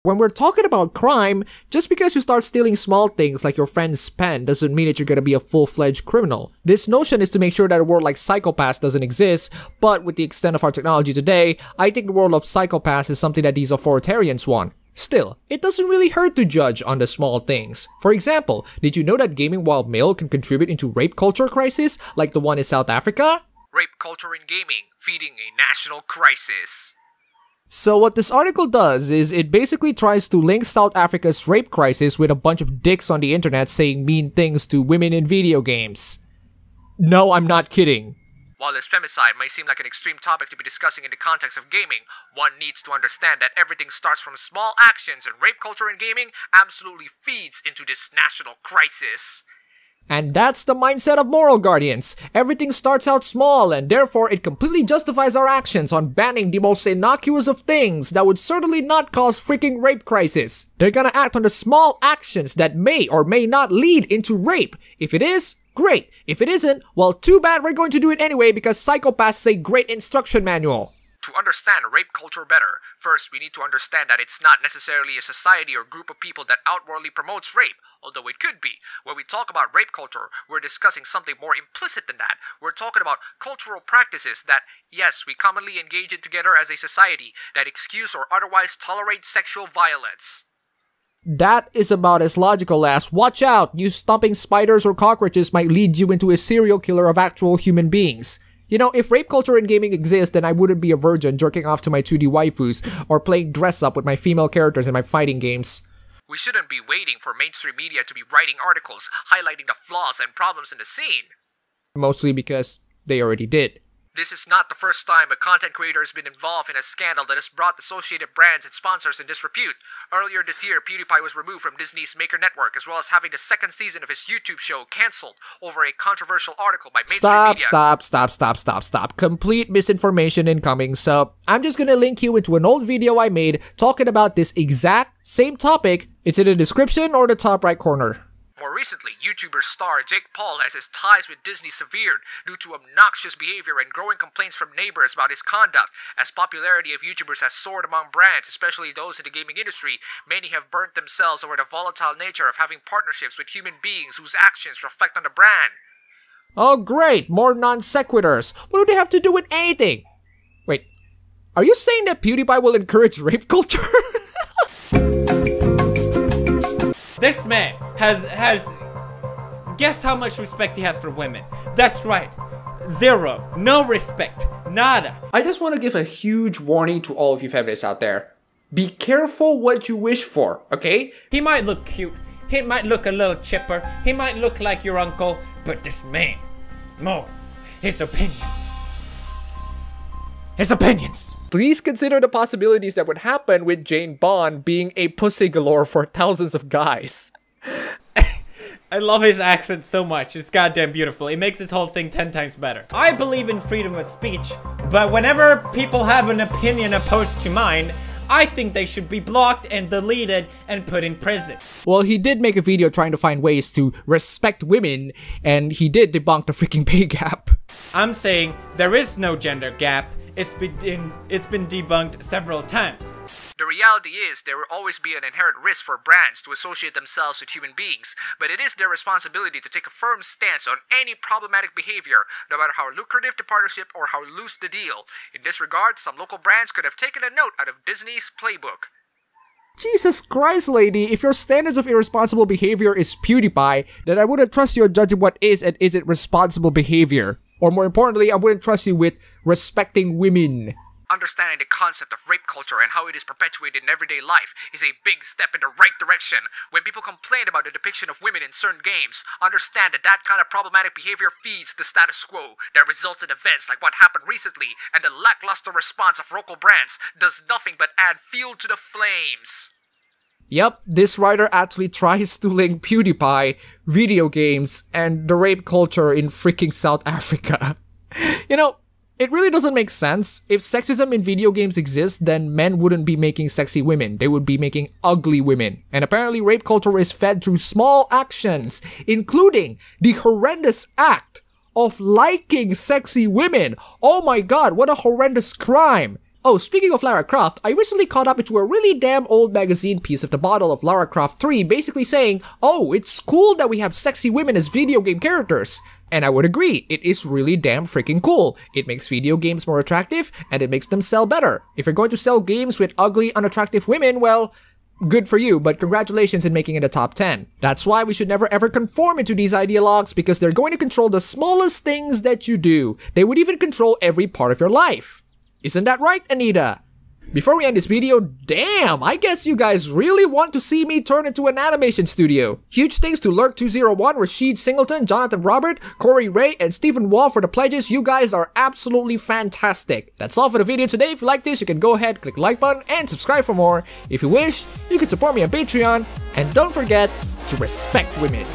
When we're talking about crime, just because you start stealing small things like your friend's pen doesn't mean that you're gonna be a full-fledged criminal. This notion is to make sure that a world like psychopaths doesn't exist, but with the extent of our technology today, I think the world of psychopaths is something that these authoritarians want. Still, it doesn't really hurt to judge on the small things. For example, did you know that gaming while male can contribute into rape culture crisis like the one in South Africa? Rape culture in gaming, feeding a national crisis. So what this article does is it basically tries to link South Africa's rape crisis with a bunch of dicks on the internet saying mean things to women in video games. No, I'm not kidding. While this femicide may seem like an extreme topic to be discussing in the context of gaming, one needs to understand that everything starts from small actions, and rape culture in gaming absolutely feeds into this national crisis. And that's the mindset of moral guardians. Everything starts out small, and therefore it completely justifies our actions on banning the most innocuous of things that would certainly not cause freaking rape crisis. They're gonna act on the small actions that may or may not lead into rape. If it is, great. If it isn't, well, too bad, we're going to do it anyway because psychopaths say great instruction manual. To understand rape culture better, first we need to understand that it's not necessarily a society or group of people that outwardly promotes rape, although it could be. When we talk about rape culture, we're discussing something more implicit than that. We're talking about cultural practices that, yes, we commonly engage in together as a society that excuse or otherwise tolerate sexual violence. That is about as logical as, watch out, you stomping spiders or cockroaches might lead you into a serial killer of actual human beings. You know, if rape culture in gaming exists, then I wouldn't be a virgin jerking off to my 2D waifus or playing dress-up with my female characters in my fighting games. We shouldn't be waiting for mainstream media to be writing articles highlighting the flaws and problems in the scene. Mostly because they already did. This is not the first time a content creator has been involved in a scandal that has brought associated brands and sponsors in disrepute. Earlier this year, PewDiePie was removed from Disney's Maker Network, as well as having the second season of his YouTube show cancelled over a controversial article by mainstream media. Stop. Complete misinformation incoming, so I'm just gonna link you into an old video I made talking about this exact same topic. It's in the description or the top right corner. More recently, YouTuber star Jake Paul has his ties with Disney severed due to obnoxious behavior and growing complaints from neighbors about his conduct. As popularity of YouTubers has soared among brands, especially those in the gaming industry, many have burnt themselves over the volatile nature of having partnerships with human beings whose actions reflect on the brand. Oh great, more non-sequiturs. What do they have to do with anything? Wait, are you saying that PewDiePie will encourage rape culture? This man has guess how much respect he has for women. That's right. Zero. No respect. Nada. I just want to give a huge warning to all of you feminists out there. Be careful what you wish for, okay? He might look cute. He might look a little chipper. He might look like your uncle. But this man, his opinions. His opinions. Please consider the possibilities that would happen with Jane Bond being a pussy galore for thousands of guys. I love his accent so much. It's goddamn beautiful. It makes this whole thing 10 times better. I believe in freedom of speech, but whenever people have an opinion opposed to mine, I think they should be blocked and deleted and put in prison. Well, he did make a video trying to find ways to respect women, and he did debunk the freaking pay gap. I'm saying there is no gender gap. It's been debunked several times. The reality is there will always be an inherent risk for brands to associate themselves with human beings, but it is their responsibility to take a firm stance on any problematic behavior, no matter how lucrative the partnership or how loose the deal. In this regard, some local brands could have taken a note out of Disney's playbook. Jesus Christ, lady, if your standards of irresponsible behavior is PewDiePie, then I wouldn't trust you judging what is and isn't responsible behavior. Or more importantly, I wouldn't trust you with respecting women. Understanding the concept of rape culture and how it is perpetuated in everyday life is a big step in the right direction. When people complain about the depiction of women in certain games, understand that that kind of problematic behavior feeds the status quo that results in events like what happened recently, and the lackluster response of local brands does nothing but add fuel to the flames. Yep, this writer actually tries to link PewDiePie, video games, and the rape culture in freaking South Africa. You know, it really doesn't make sense. If sexism in video games exists, then men wouldn't be making sexy women. They would be making ugly women. And apparently rape culture is fed through small actions, including the horrendous act of liking sexy women. Oh my god, what a horrendous crime. Oh, speaking of Lara Croft, I recently caught up into a really damn old magazine piece of the bottle of Lara Croft 3 basically saying, oh, it's cool that we have sexy women as video game characters. And I would agree, it is really damn freaking cool. It makes video games more attractive, and it makes them sell better. If you're going to sell games with ugly, unattractive women, well, good for you, but congratulations in making it a top 10. That's why we should never ever conform into these ideologues, because they're going to control the smallest things that you do. They would even control every part of your life. Isn't that right, Anita? Before we end this video, damn, I guess you guys really want to see me turn into an animation studio. Huge thanks to Lurk201, Rashid Singleton, Jonathan Robert, Corey Ray, and Stephen Wall for the pledges. You guys are absolutely fantastic. That's all for the video today. If you like this, you can go ahead, click the like button, and subscribe for more. If you wish, you can support me on Patreon. And don't forget to respect women.